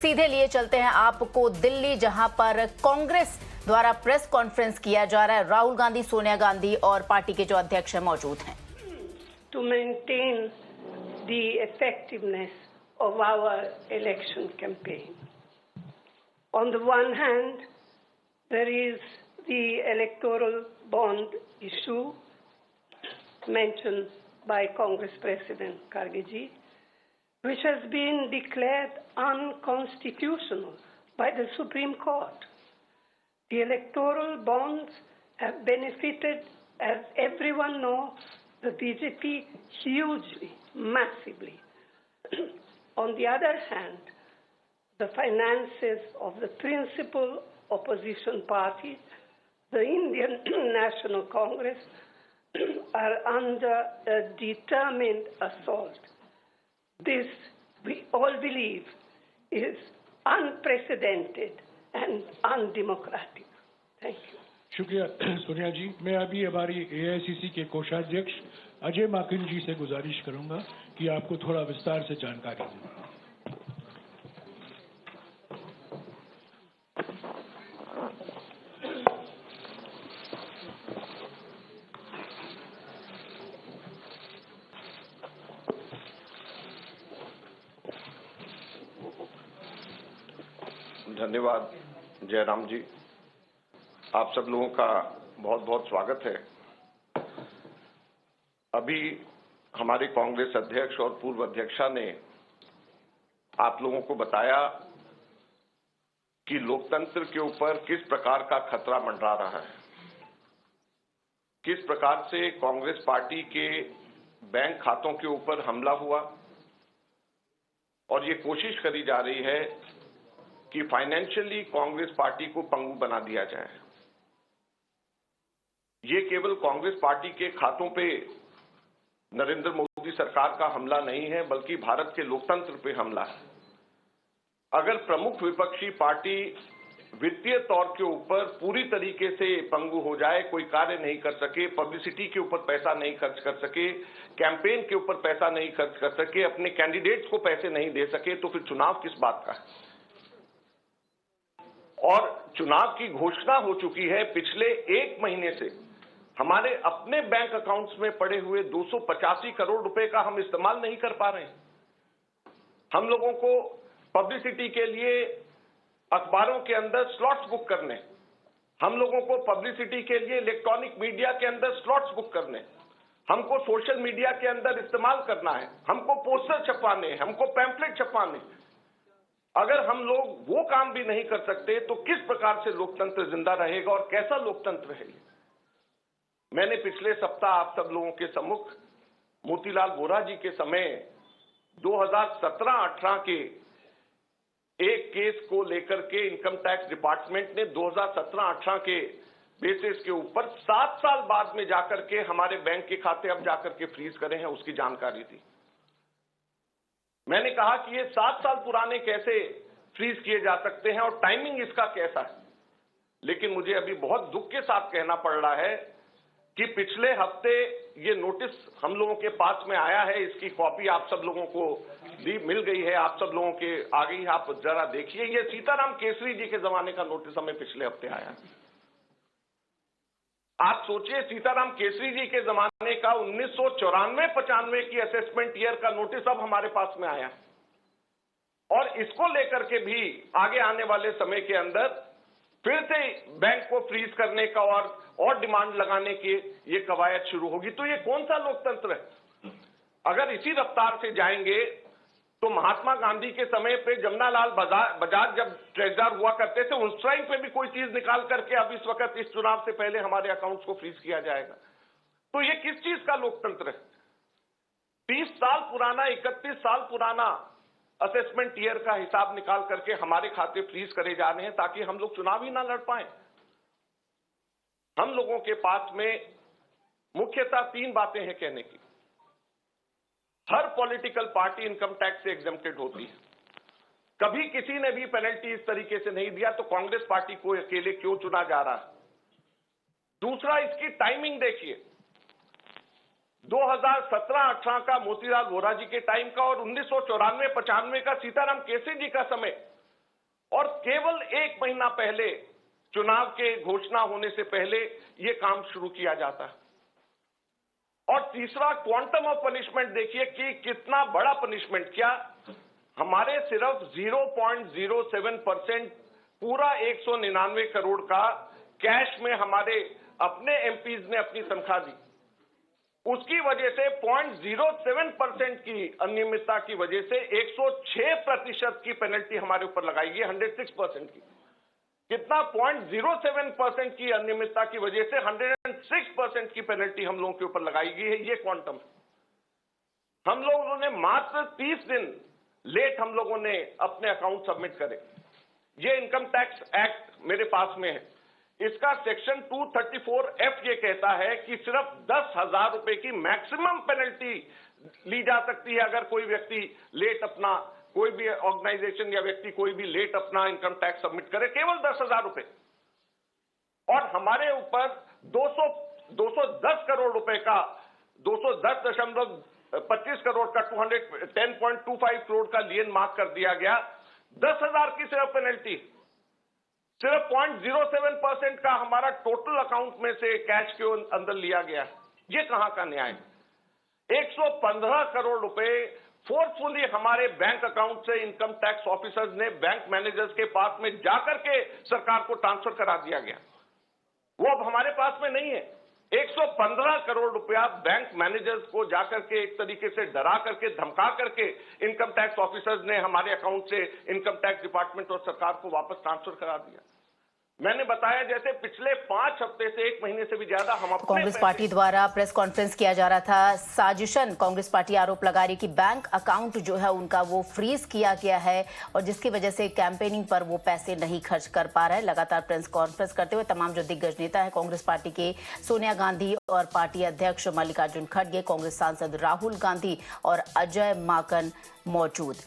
सीधे लिए चलते हैं आपको दिल्ली, जहां पर कांग्रेस द्वारा प्रेस कॉन्फ्रेंस किया जा रहा है। राहुल गांधी, सोनिया गांधी और पार्टी के जो अध्यक्ष हैं मौजूद हैं। To maintain the effectiveness of our election campaign. On the one hand, there is the electoral bond issue mentioned by Congress President Kharge, which has been declared unconstitutional by the Supreme Court. The electoral bonds have benefited, as everyone knows, the BJP hugely, massively. On the other hand, the finances of the principal opposition party, the Indian National Congress, are under a determined assault. This, we all believe, is unprecedented and undemocratic. Thank you. शुक्रिया सोनिया जी। मैं अभी हमारी AICC के कोषाध्यक्ष अजय माकन जी से गुजारिश करूंगा कि आपको थोड़ा विस्तार से जानकारी दें। धन्यवाद जयराम जी, आप सब लोगों का बहुत बहुत स्वागत है। अभी हमारे कांग्रेस अध्यक्ष और पूर्व अध्यक्षा ने आप लोगों को बताया कि लोकतंत्र के ऊपर किस प्रकार का खतरा मंडरा रहा है, किस प्रकार से कांग्रेस पार्टी के बैंक खातों के ऊपर हमला हुआ और ये कोशिश करी जा रही है कि फाइनेंशियली कांग्रेस पार्टी को पंगु बना दिया जाए। ये केवल कांग्रेस पार्टी के खातों पे नरेंद्र मोदी सरकार का हमला नहीं है, बल्कि भारत के लोकतंत्र पे हमला है। अगर प्रमुख विपक्षी पार्टी वित्तीय तौर के ऊपर पूरी तरीके से पंगु हो जाए, कोई कार्य नहीं कर सके, पब्लिसिटी के ऊपर पैसा नहीं खर्च कर सके, कैंपेन के ऊपर पैसा नहीं खर्च कर सके, अपने कैंडिडेट्स को पैसे नहीं दे सके, तो फिर चुनाव किस बात का है। और चुनाव की घोषणा हो चुकी है। पिछले एक महीने से हमारे अपने बैंक अकाउंट्स में पड़े हुए 285 करोड़ रुपए का हम इस्तेमाल नहीं कर पा रहे हैं। हम लोगों को पब्लिसिटी के लिए अखबारों के अंदर स्लॉट्स बुक करने, हम लोगों को पब्लिसिटी के लिए इलेक्ट्रॉनिक मीडिया के अंदर स्लॉट्स बुक करने, हमको सोशल मीडिया के अंदर इस्तेमाल करना है, हमको पोस्टर छपवाने, हमको पैम्फलेट छपवाने। अगर हम लोग वो काम भी नहीं कर सकते तो किस प्रकार से लोकतंत्र जिंदा रहेगा और कैसा लोकतंत्र है। मैंने पिछले सप्ताह आप सब लोगों के सम्मुख मोतीलाल वोरा जी के समय 2017-18 के एक केस को लेकर के इनकम टैक्स डिपार्टमेंट ने 2017-18 के बेसिस के ऊपर 7 साल बाद में जाकर के हमारे बैंक के खाते अब जाकर के फ्रीज करे हैं, उसकी जानकारी दी। मैंने कहा कि ये 7 साल पुराने कैसे फ्रीज किए जा सकते हैं और टाइमिंग इसका कैसा है। लेकिन मुझे अभी बहुत दुख के साथ कहना पड़ रहा है कि पिछले हफ्ते ये नोटिस हम लोगों के पास में आया है, इसकी कॉपी आप सब लोगों को मिल गई है, आप सब लोगों के आ गई है, आप जरा देखिए। ये सीताराम केसरी जी के जमाने का नोटिस हमें पिछले हफ्ते आया। आप सोचिए, सीताराम केसरी जी के जमाने का 1994-95 की असेसमेंट ईयर का नोटिस अब हमारे पास में आया और इसको लेकर के भी आगे आने वाले समय के अंदर फिर से बैंक को फ्रीज करने का और डिमांड लगाने की ये कवायद शुरू होगी। तो ये कौन सा लोकतंत्र है। अगर इसी रफ्तार से जाएंगे तो महात्मा गांधी के समय पे जमनालाल बजाज जब ट्रेजरर हुआ करते थे, उस टाइम पे भी कोई चीज निकाल करके अब इस वक्त इस चुनाव से पहले हमारे अकाउंट्स को फ्रीज किया जाएगा। तो ये किस चीज का लोकतंत्र है। 30 साल पुराना, 31 साल पुराना असेसमेंट ईयर का हिसाब निकाल करके हमारे खाते फ्रीज करे जा रहे हैं ताकि हम लोग चुनाव ही ना लड़ पाए। हम लोगों के पास में मुख्यतः 3 बातें हैं कहने की। हर पॉलिटिकल पार्टी इनकम टैक्स से एग्जम्प्टेड होती है। कभी किसी ने भी पेनल्टी इस तरीके से नहीं दिया, तो कांग्रेस पार्टी को अकेले क्यों चुना जा रहा है। दूसरा, इसकी टाइमिंग देखिए। 2017-18 का मोतीलाल वोरा जी के टाइम का और 1994-95 का सीताराम केसरी जी का समय 1 महीना पहले, चुनाव के घोषणा होने से पहले ये काम शुरू किया जाता है। और तीसरा, क्वांटम ऑफ पनिशमेंट देखिए कि कितना बड़ा पनिशमेंट। क्या हमारे सिर्फ 0.07% पूरा 199 करोड़ का कैश में हमारे अपने एमपीज ने अपनी तनख्वाह दी, उसकी वजह से 0.07% की अनियमितता की वजह से 106% की पेनल्टी हमारे ऊपर लगाई गई, 106% की। कितना? 0.07% की अनियमितता की वजह से 106% की पेनल्टी हम लोगों के ऊपर लगाई गई है। ये क्वांटम। हम लोगों ने मात्र 30 दिन लेट हम लोगों ने अपने अकाउंट सबमिट करे। ये इनकम टैक्स एक्ट मेरे पास में है, इसका सेक्शन 234F ये कहता है कि सिर्फ 10,000 रुपए की मैक्सिमम पेनल्टी ली जा सकती है अगर कोई व्यक्ति लेट अपना, कोई भी ऑर्गेनाइजेशन या व्यक्ति कोई भी लेट अपना इनकम टैक्स सबमिट करे, केवल 10,000 रुपए। और हमारे ऊपर 210 करोड़ रुपए का, 210.25 करोड़ का 210.25 करोड़ का लियन मार्क कर दिया गया। 10,000 की सिर्फ पेनल्टी, सिर्फ 0.07% का हमारा टोटल अकाउंट में से कैश के अंदर लिया गया। ये कहां का न्याय? 115 करोड़ रुपए फोर्सफुली हमारे बैंक अकाउंट से इनकम टैक्स ऑफिसर्स ने बैंक मैनेजर्स के पास में जाकर के सरकार को ट्रांसफर करा दिया गया। वो अब हमारे पास में नहीं है। 115 करोड़ रुपया बैंक मैनेजर्स को जाकर के एक तरीके से डरा करके, धमका करके इनकम टैक्स ऑफिसर्स ने हमारे अकाउंट से इनकम टैक्स डिपार्टमेंट और सरकार को वापस ट्रांसफर करा दिया। मैंने बताया जैसे पिछले 5 हफ्ते से 1 महीने से भी ज्यादा हम अपने कांग्रेस पार्टी द्वारा प्रेस कॉन्फ्रेंस किया जा रहा था। साजिशन कांग्रेस पार्टी आरोप लगा रही कि बैंक अकाउंट जो है उनका वो फ्रीज किया गया है और जिसकी वजह से कैंपेनिंग पर वो पैसे नहीं खर्च कर पा रहे हैं। लगातार प्रेस कॉन्फ्रेंस करते हुए तमाम जो दिग्गज नेता है कांग्रेस पार्टी के, सोनिया गांधी और पार्टी अध्यक्ष मल्लिकार्जुन खड़गे, कांग्रेस सांसद राहुल गांधी और अजय माकन मौजूद।